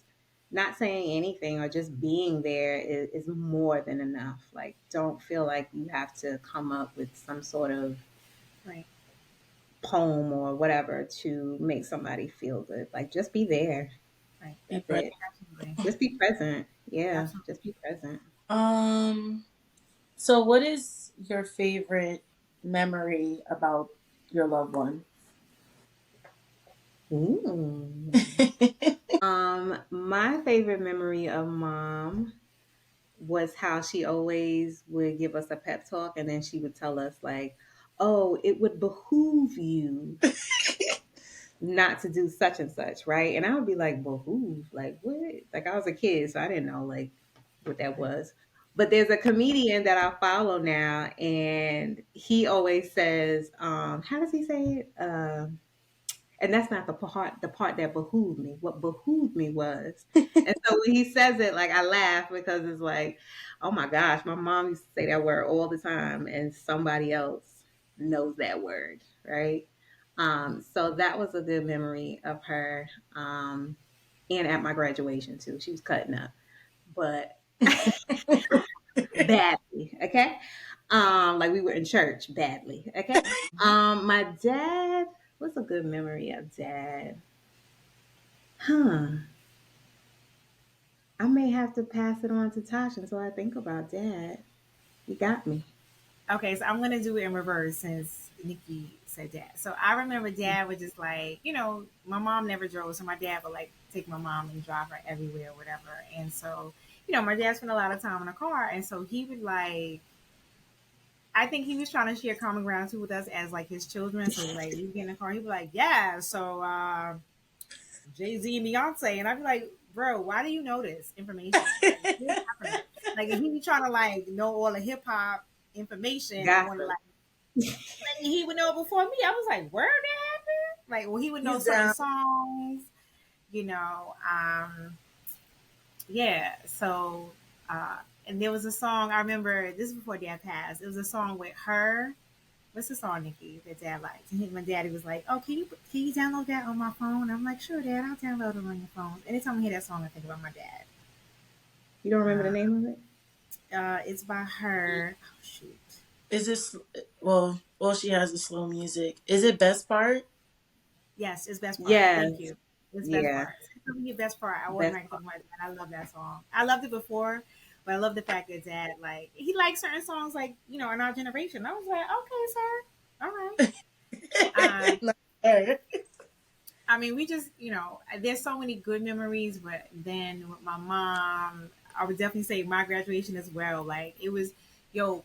not saying anything or just being there is more than enough. Like, don't feel like you have to come up with some sort of right, poem or whatever to make somebody feel good. Like, just be there. right. Be That's present. it. Absolutely, Just be present. Yeah, absolutely. just be present. Um. So, what is your favorite memory about your loved one? Ooh. My favorite memory of mom was how she always would give us a pep talk and then she would tell us like, "Oh, it would behoove you not to do such and such, right? And I would be like, behoove, like what? Like I was a kid, so I didn't know like what that was. But there's a comedian that I follow now, and he always says, how does he say it? And that's not the part that behooved me. What behooved me was, and so when he says it, like I laugh because it's like, oh my gosh, my mom used to say that word all the time, and somebody else knows that word, right? So that was a good memory of her, and at my graduation too. She was cutting up, but badly, okay. Like we were in church badly, okay. My dad. What's a good memory of dad? Huh. I may have to pass it on to Tasha until I think about dad. You got me. Okay, so I'm gonna do it in reverse since Nikki said dad. So I remember dad would just like, my mom never drove, so my dad would like take my mom and drive her everywhere or whatever. And so, my dad spent a lot of time in a car, and so he would like, I think he was trying to share common ground too with us as like his children. So like you get in the car, he'd be like, yeah, so Jay-Z and Beyonce, and I'd be like, bro, why do you know this information? Like, what's happening? Like, if he be trying to like know all the hip hop information and want to Gossip. like he would know it before me. I was like, where that happened? Like, well, he would know He's certain down. songs, you know. Yeah. So, and there was a song I remember. This is before Dad passed. It was a song with her. What's the song, Nikki, that Dad liked? And my daddy was like, "Oh, can you download that on my phone?" I'm like, "Sure, Dad, I'll download it on your phone." Anytime I hear that song, I think about my dad. You don't remember the Uh, name of it? it's by her. Oh shoot. Is this well, she has the slow music. Is it best part? Yes, it's best part. Thank Yes. you. It's best Yeah. part. It's your best part. I Best automatically part. think about that. I love that song. I loved it before, but I love the fact that Dad like he likes certain songs like in our generation. I was like, okay, sir, all right. Um, Not her. I mean, we just there's so many good memories, but then with my mom, I would definitely say my graduation as well. Like it was,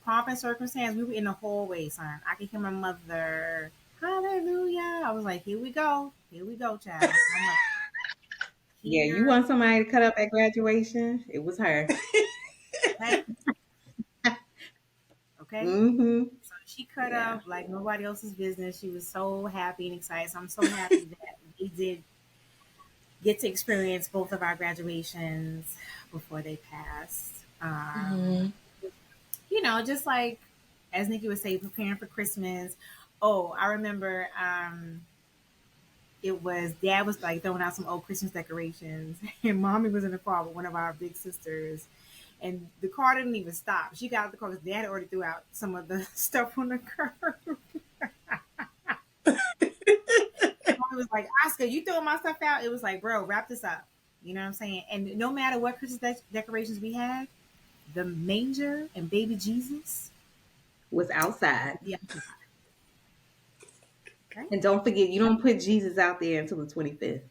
pomp and circumstance. We were in the hallway, son. I could hear my mother. Hallelujah. I was like, here we go, child. I'm like, Yeah, you here, want somebody to cut up at graduation? It was her. okay, okay. Mm-hmm. So she cut Yeah. up like nobody else's business. She was so happy and excited. So I'm so happy that we did get to experience both of our graduations before they passed. Mhm. Just like as Nikki would say, preparing for Christmas. Oh, I remember it was Dad was like throwing out some old Christmas decorations, and Mommy was in the car with one of our big sisters, and the car didn't even stop. She got out the car because Dad already threw out some of the stuff on the curb. Mommy was like, "Oscar, you throwing my stuff out?" It was like, "Bro, wrap this up." You know what I'm saying? And no matter what Christmas decorations we had, the manger and baby Jesus, Was outside. yeah, okay, And don't forget, you don't put Jesus out there until the 25th.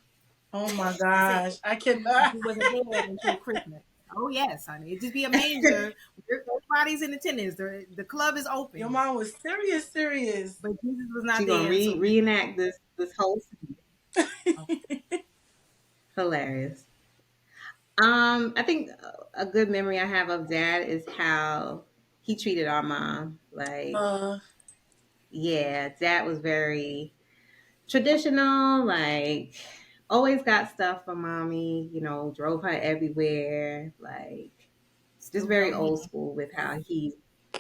Oh my that's it. gosh, I cannot. He wasn't there until Christmas. Oh yes, honey. It just be a manger. Everybody's in attendance. The club is Your open, mom was serious, serious. but Jesus was not She gonna there until. reenact this whole scene. Oh, Hilarious. I think a good memory I have of dad is how he treated our mom. Like, uh, yeah, dad was very traditional, like always got stuff for mommy, drove her everywhere, like just still very go old here. school with how he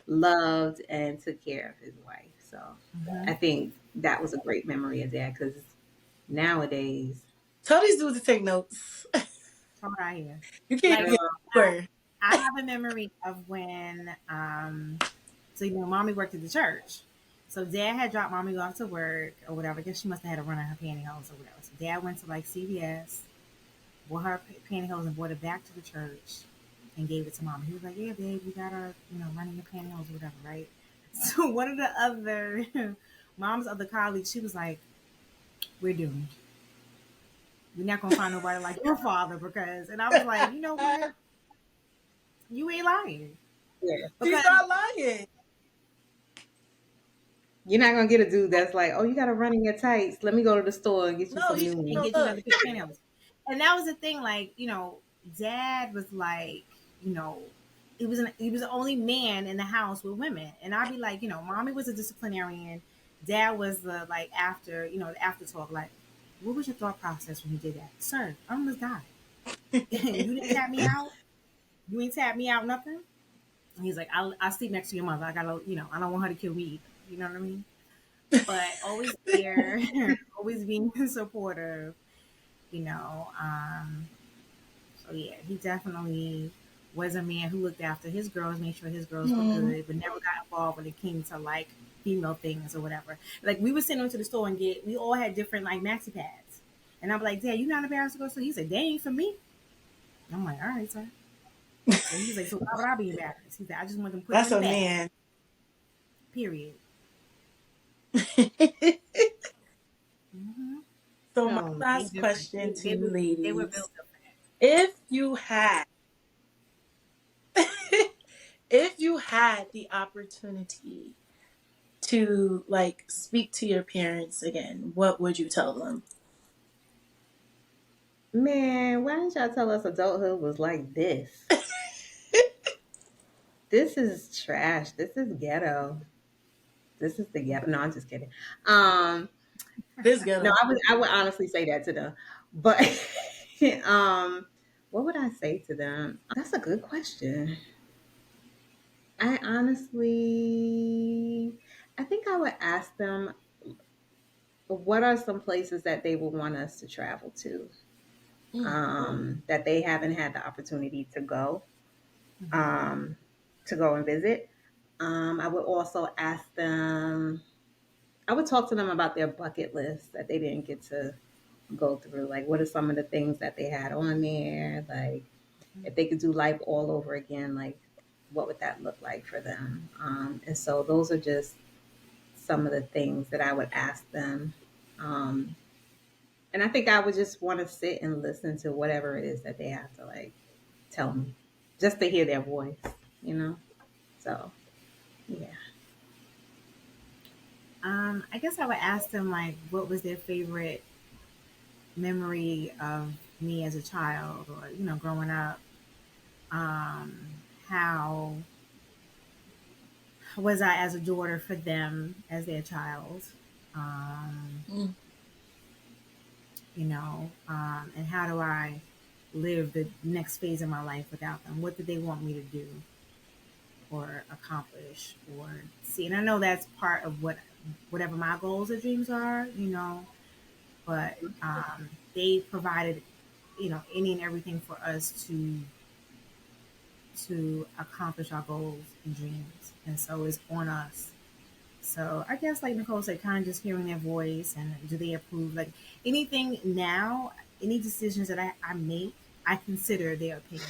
loved and took care of his wife. So Mm-hmm. I think that was a great memory of dad because nowadays, tell these dudes to take notes. Come right here. You can't Like get girl, anywhere. I have a memory of when, so mommy worked at the church. So dad had dropped mommy off to work or whatever. I guess she must have had a run on her pantyhose or whatever. So dad went to like CVS, bought her pantyhose and brought it back to the church and gave it to mom. He was like, "Yeah, babe, you got her, running your pantyhose or whatever, right?" So one of the other moms of the colleagues, she was like, "We're doomed. We're not gonna find nobody like your father because." And I was like, "You know what? You ain't lying yeah, She's because not lying. You're not gonna get a dude that's like, oh, you gotta run in your tights. Let me go to the store and get you No, some he new And ones. get you look. another pair of pantyhose. And that was the thing, like, dad was like, he was the only man in the house with women. And I'd be like, mommy was a disciplinarian. Dad was the like after, the after talk, like, what was your thought process when you did that? Sir, I almost died. You didn't tap me out. You ain't tap me out nothing. And he's like, I'll sleep next to your mother. I gotta, I don't want her to kill me either. You know what I mean? But always there, always being supportive, you know. So yeah, he definitely was a man who looked after his girls, made sure his girls were Hmm. good, but never got involved when it came to like female things or whatever. Like we would send them to the store and we all had different like maxi pads. And I'm like, Dad, you not embarrassed to go to the store? He said, they ain't for me. I'm like, all right, sir. So he was like, so why would I be embarrassed? He said, I just want them to put them That's in the a bag. man. Period. Mm-hmm. So my Oh my They last different. question to They you they were ladies. built up for If you had if you had the opportunity to like speak to your parents again, what would you tell them? man, why didn't y'all tell us adulthood was like this? This is trash. This is ghetto. This is the ghetto. No, I'm just kidding. Um, This no, ghetto. I would honestly say that to them. But what would I say to them? That's a good question. I honestly, I think I would ask them what are some places that they would want us to travel to, Mm. that they haven't had the opportunity it. um, to go and visit. I would also ask them. I would talk to them about their bucket list that they didn't get to go through. Like, what are some of the things that they had on there? Like, if they could do life all over again, like, what would that look like for them? And so, those are just some of the things that I would ask them. Um, and I think I would just want to sit and listen to whatever it is that they have to like tell me, just to hear their voice, you know? So, yeah. I guess I would ask them like what was their favorite memory of me as a child or, growing up. Um, how was I as a daughter for them as their child? Um, Mm. and how do I live the next phase of my life without them? What do they want me to do or accomplish or see? And I know that's part of whatever my goals or dreams are, but they provided, any and everything for us to accomplish our goals and dreams, and so it's on us. So I guess, like Nicole said, kind of just hearing their voice and do they approve? Like anything now, any decisions that I make, I consider their opinion.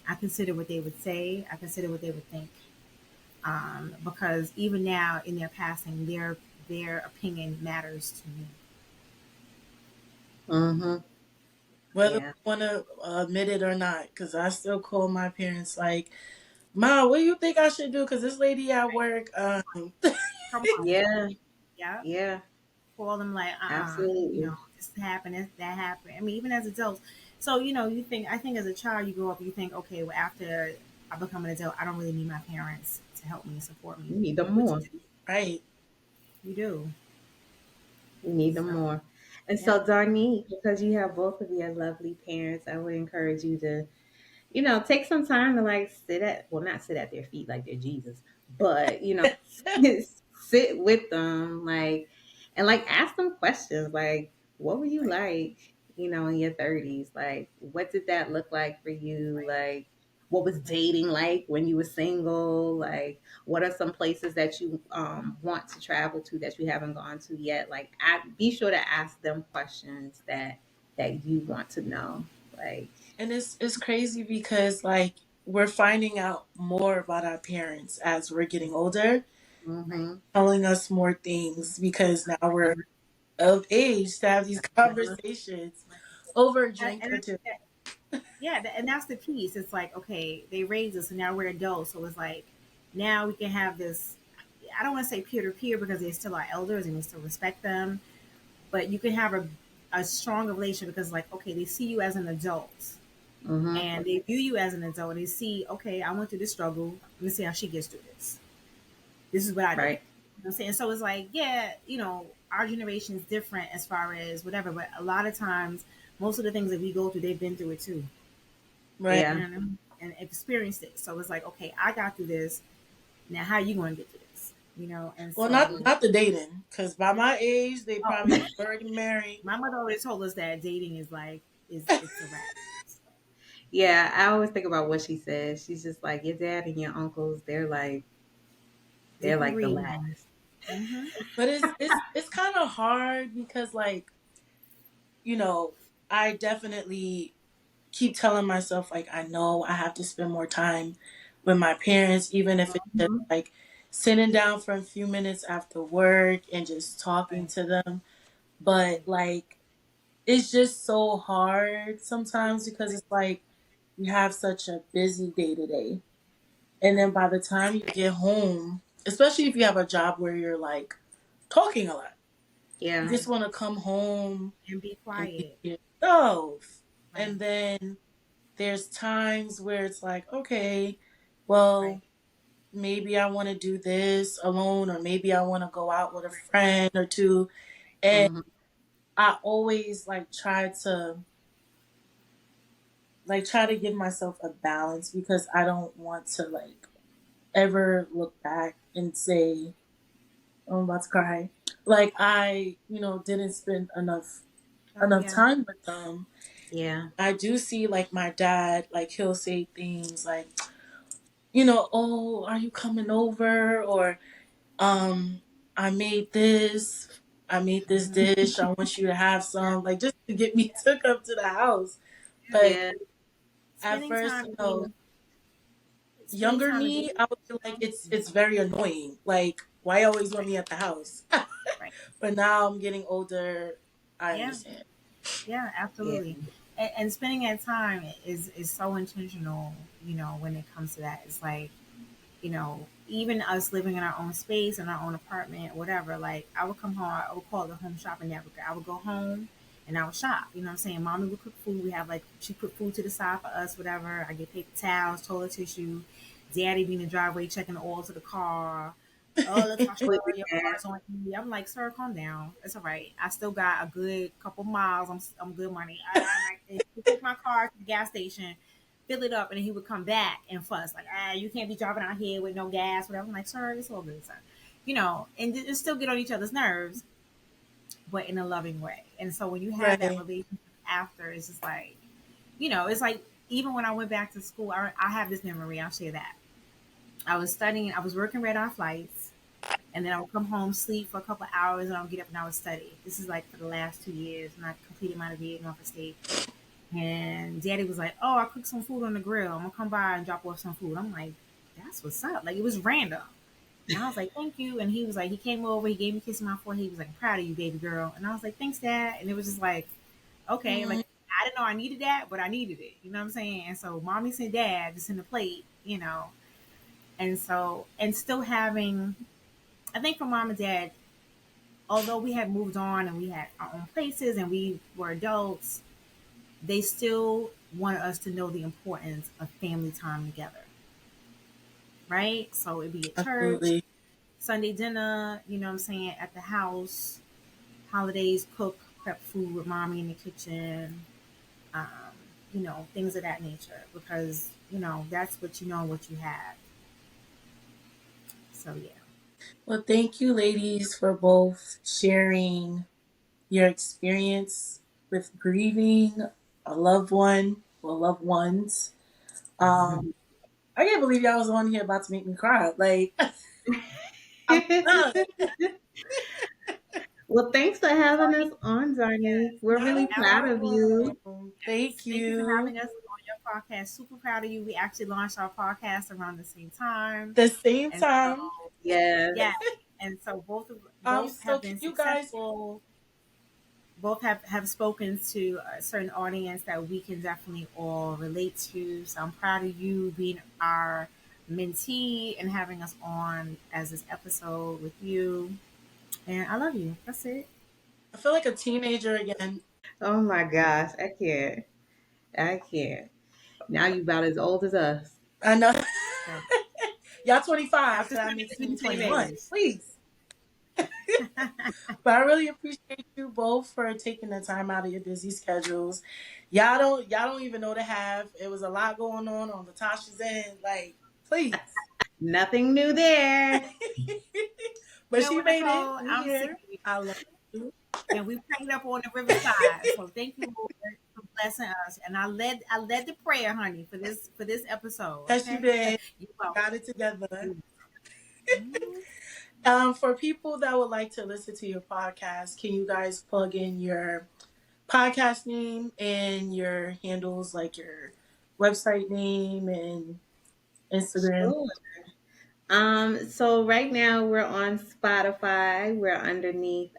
I consider what they would say. I consider what they would think. Because even now, in their passing, their opinion matters to me. Mm-hmm. Whether Yeah. we want to admit it or not, because I still call my parents like, "Ma, what do you think I should do?" Because this lady at work, Come on, Yeah. yeah. Yeah. Call them like, Absolutely. this happened, that happened. I mean, even as adults. So, I think as a child, you grow up, you think, okay, well, after I become an adult, I don't really need my parents to help me and support me. You need them But you more. do. right? You do. You need them So, more. And yeah. so, Darnell, because you have both of your lovely parents, I would encourage you to, take some time to like well, not sit at their feet like they're Jesus, but, sit with them, like, and like ask them questions like, what were you Right. like, in your 30s? Like, what did that look like for you? Right. Like, what was Right. dating like when you were single? Like, what are some places that you want to travel to that you haven't gone to yet? Like, be sure to ask them questions that you want to know. Like, And it's crazy because like we're finding out more about our parents as we're getting older, Right. mm-hmm. telling us more things because now we're of age to have these conversations over a drink And or two. yeah, and that's the piece. It's like, okay, they raised us, and now we're adults, so it's like now we can have this. I don't want to say peer to peer because they still are elders and we still respect them, but you can have a stronger relationship because, like, okay, they see you as an adult Mm-hmm. and they view you as an adult. They see, okay, I went through this struggle. Let me see how she gets through this. This is what I did. You Right. know what I'm saying? So it's like, yeah, our generation is different as far as whatever, but a lot of times, most of the things that we go through, they've been through it too. Right. Yeah. You know, and experienced it. So it's like, okay, I got through this. Now, how you going to get through this? And Well, so, not the dating, because by my age, they probably oh, already married. my mother always told us that dating is like, it's a wrap. Yeah, I always think about what she says. She's just like your dad and your uncles. They They're can like the read. last. Mm-hmm. But it's kind of hard because, like, you know, I definitely keep telling myself, like, I know I have to spend more time with my parents, even if it's just Mhm. like sitting down for a few minutes after work and just talking Right. to them. But like, it's just so hard sometimes because it's like you have such a busy day to day. And then Right. by the time you get home, especially if you have a job where you're like talking a lot, you Yeah. just Right. want to come home And be and be quiet. yourself. Right. And then there's times where it's like, okay, Right. well, maybe I want to do this alone, or maybe I want to go out with a Right. friend or two. And Hmm. I always try to give myself a balance because I don't want to like ever look back and say, oh, I'm about to cry. Like I, didn't spend Oh enough yeah. time with them. Yeah. I do see like my dad, like he'll say things like, oh, are you coming over? Or I made this. I made this Mm-hmm. dish. I want you to have Yeah. some, like just to get me took up to the house. Yeah. But Yeah. at Spending first, time being spending younger time me, I would feel like it's together. very annoying. Like, why you always want Right. me at the house? Right. But now I'm getting older. I Yeah. understand. Yeah. Yeah. Absolutely. And spending that time is so intentional. When it comes to that, it's like, even us living in our own space, in our own apartment, whatever, like I would come home, I would call it the home shopping network. I would go home and I would shop. You know what I'm saying? Mommy would cook food. We have like, she put food to the side for us, whatever. I get paper towels, toilet tissue. Daddy be in the driveway checking the oil to the car. Oh, Latasha, With your your dad. car's on E. I'm like, sir, calm down. It's all right. I still got a good couple miles. I'm good money. I take my car to the gas station, fill it up, and then he would come back and fuss like, you can't be driving out here with no gas, whatever. I'm like, sir, it's all good, sir. And just still get on each other's nerves, but in a loving way. And so when you have that Right. relationship after, it's just like, it's like even when I went back to school, I have this memory. I'll share that. I was studying. I was working red eye flights, and then I would come home, sleep for a couple of hours, and I would get up and I would study. This is like for the last 2 years, and I completed my degree in Norfolk State. And daddy was like, "Oh, I cooked some food on the grill. I'm gonna come by and drop off some food." I'm like, "That's what's up." Like it was random. And I was like, "Thank you." And he was like, he came over, he gave me a kiss on my forehead. He was like, "I'm proud of you, baby girl." And I was like, "Thanks, dad." And it was just like, okay, like Mm, I didn't know I needed that, but I needed it. You know what I'm saying? And so mommy sent dad just in the plate, And so and still having, I think for mom and dad, although we had moved on and we had our own places and we were adults, they still want us to know the importance of family time together, right? So it'd be at church, absolutely. Sunday dinner, you know what I'm saying, at the house, holidays, cook, prep food with mommy in the kitchen, um, things of that nature, because, that's what you know and what you have. So, yeah. Well, thank you, ladies, for both sharing your experience with grieving a loved one or loved ones. Um, I can't believe y'all was on here about to make me cry. Like, I'm done. Well, thanks for having us Sorry. on, Darnie. We're Not really a proud of you. problem. Thank Thank you for you. having us on your podcast. Super proud of you. We actually launched our podcast around the same time. The same And so, time. Yes. yeah. And so both So have can been you guys? successful. Both have spoken to a certain audience that we can definitely all relate to. So I'm proud of you being our mentee and having us on as this episode with you. And I love you. That's it. I feel like a teenager again. Oh my gosh, I can't. I can't. Now you about as old as us. I know. So Y'all 25, so after that makes me 20 21. babies. Please. But I really appreciate you both for taking the time out of your busy schedules. Y'all don't even know the half. It was a lot going on Latasha's end. Like, please. Nothing new there. You But know she what, made it. Nicole? We I'm sick here. of you. I love you. And we prayed up on the riverside. So thank you, Lord, for blessing us. And I led the prayer, honey, for this episode. Yes, you Okay. did. You welcome. Got it together. Mhm. For people that would like to listen to your podcast, can you guys plug in your podcast name and your handles, like your website name and Instagram? Sure. So right now we're on Spotify. We're underneath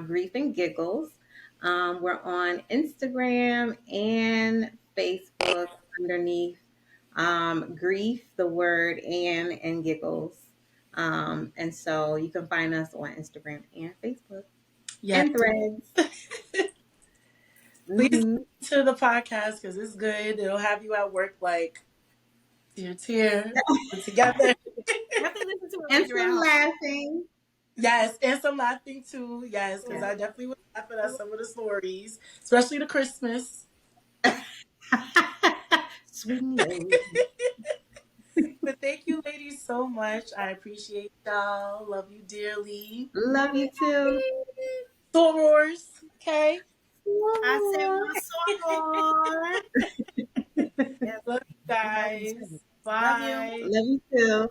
Grief and Giggles. We're on Instagram and Facebook underneath Grief, the word and Giggles. And so you can find us on Instagram and Facebook Yes. and Threads. Please Hmm. listen to the podcast because it's good. It'll have you at work like tear together. Definitely listen to it And when you're at some home. laughing. Yes, and some laughing too. Yes, because Yeah. I definitely was laughing at some of the stories, especially the Christmas. Swing low. But thank you, ladies, so much. I appreciate y'all. Love you dearly. Love you too. Sorors, okay? I said my soror. Yes, Love you we love you guys. too. Love you. Bye. Love you too.